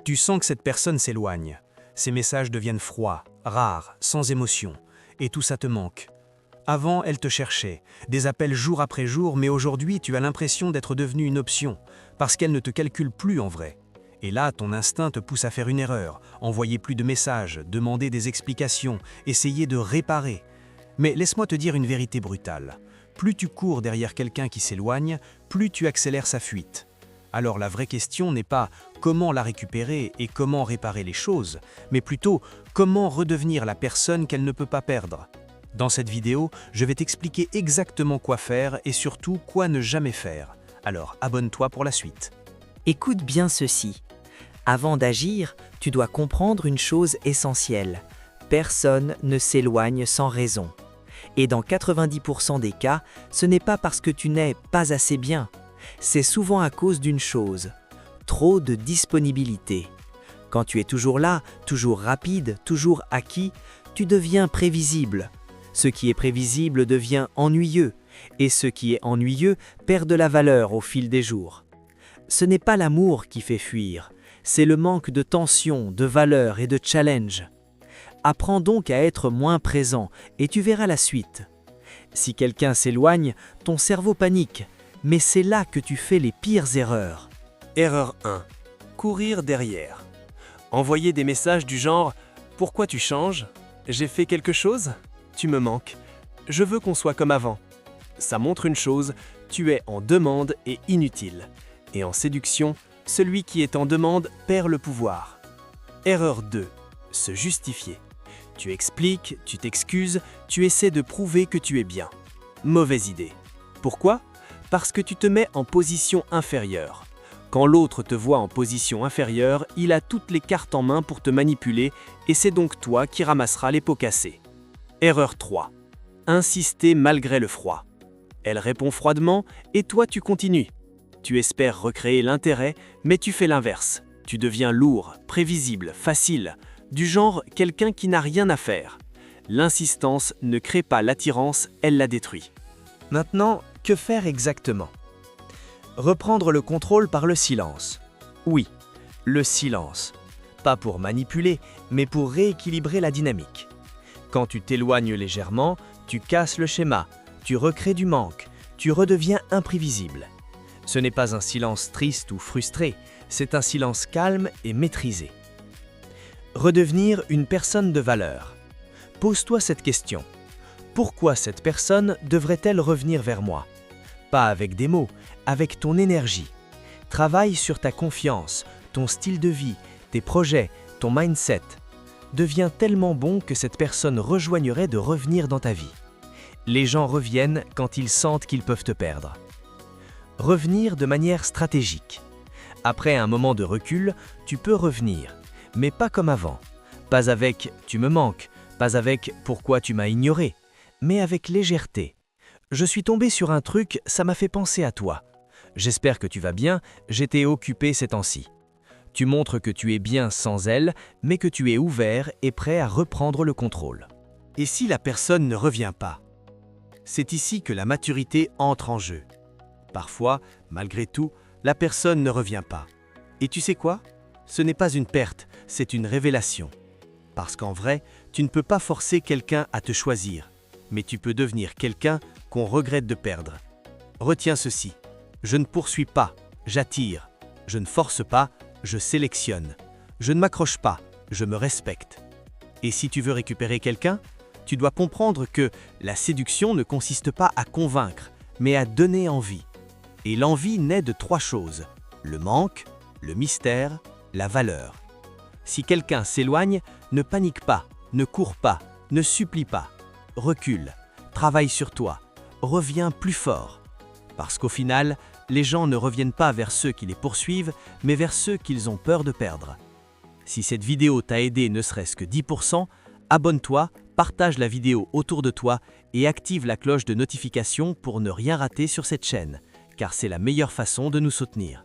Tu sens que cette personne s'éloigne. Ses messages deviennent froids, rares, sans émotion. Et tout ça te manque. Avant, elle te cherchait, des appels jour après jour, mais aujourd'hui, tu as l'impression d'être devenu une option, parce qu'elle ne te calcule plus en vrai. Et là, ton instinct te pousse à faire une erreur, envoyer plus de messages, demander des explications, essayer de réparer. Mais laisse-moi te dire une vérité brutale. Plus tu cours derrière quelqu'un qui s'éloigne, plus tu accélères sa fuite. Alors la vraie question n'est pas comment la récupérer et comment réparer les choses, mais plutôt comment redevenir la personne qu'elle ne peut pas perdre. Dans cette vidéo, je vais t'expliquer exactement quoi faire et surtout quoi ne jamais faire. Alors abonne-toi pour la suite. Écoute bien ceci. Avant d'agir, tu dois comprendre une chose essentielle. Personne ne s'éloigne sans raison. Et dans 90% des cas, ce n'est pas parce que tu n'es pas assez bien. C'est souvent à cause d'une chose, trop de disponibilité. Quand tu es toujours là, toujours rapide, toujours acquis, tu deviens prévisible. Ce qui est prévisible devient ennuyeux, et ce qui est ennuyeux perd de la valeur au fil des jours. Ce n'est pas l'amour qui fait fuir, c'est le manque de tension, de valeur et de challenge. Apprends donc à être moins présent, et tu verras la suite. Si quelqu'un s'éloigne, ton cerveau panique, mais c'est là que tu fais les pires erreurs. Erreur 1. Courir derrière. Envoyer des messages du genre « Pourquoi tu changes ? J'ai fait quelque chose ? Tu me manques. Je veux qu'on soit comme avant. » Ça montre une chose, tu es en demande et inutile. Et en séduction, celui qui est en demande perd le pouvoir. Erreur 2. Se justifier. Tu expliques, tu t'excuses, tu essaies de prouver que tu es bien. Mauvaise idée. Pourquoi ? Parce que tu te mets en position inférieure. Quand l'autre te voit en position inférieure, il a toutes les cartes en main pour te manipuler et c'est donc toi qui ramasseras les pots cassés. Erreur 3. Insister malgré le froid. Elle répond froidement et toi tu continues. Tu espères recréer l'intérêt, mais tu fais l'inverse. Tu deviens lourd, prévisible, facile, du genre quelqu'un qui n'a rien à faire. L'insistance ne crée pas l'attirance, elle la détruit. Maintenant, que faire exactement ? Reprendre le contrôle par le silence. Oui, le silence. Pas pour manipuler, mais pour rééquilibrer la dynamique. Quand tu t'éloignes légèrement, tu casses le schéma, tu recrées du manque, tu redeviens imprévisible. Ce n'est pas un silence triste ou frustré, c'est un silence calme et maîtrisé. Redevenir une personne de valeur. Pose-toi cette question. Pourquoi cette personne devrait-elle revenir vers moi ? Pas avec des mots, avec ton énergie. Travaille sur ta confiance, ton style de vie, tes projets, ton mindset. Deviens tellement bon que cette personne rejoignerait de revenir dans ta vie. Les gens reviennent quand ils sentent qu'ils peuvent te perdre. Revenir de manière stratégique. Après un moment de recul, tu peux revenir, mais pas comme avant. Pas avec « tu me manques », pas avec « pourquoi tu m'as ignoré », mais avec légèreté. Je suis tombé sur un truc, ça m'a fait penser à toi. J'espère que tu vas bien, j'étais occupé ces temps-ci. Tu montres que tu es bien sans elle, mais que tu es ouvert et prêt à reprendre le contrôle. Et si la personne ne revient pas ? C'est ici que la maturité entre en jeu. Parfois, malgré tout, la personne ne revient pas. Et tu sais quoi ? Ce n'est pas une perte, c'est une révélation. Parce qu'en vrai, tu ne peux pas forcer quelqu'un à te choisir, mais tu peux devenir quelqu'un qu'on regrette de perdre. Retiens ceci, je ne poursuis pas, j'attire. Je ne force pas, je sélectionne. Je ne m'accroche pas, je me respecte. Et si tu veux récupérer quelqu'un, tu dois comprendre que la séduction ne consiste pas à convaincre, mais à donner envie. Et l'envie naît de 3 choses, le manque, le mystère, la valeur. Si quelqu'un s'éloigne, ne panique pas, ne cours pas, ne supplie pas. Recule, travaille sur toi, reviens plus fort. Parce qu'au final, les gens ne reviennent pas vers ceux qui les poursuivent, mais vers ceux qu'ils ont peur de perdre. Si cette vidéo t'a aidé ne serait-ce que 10%, abonne-toi, partage la vidéo autour de toi et active la cloche de notification pour ne rien rater sur cette chaîne, car c'est la meilleure façon de nous soutenir.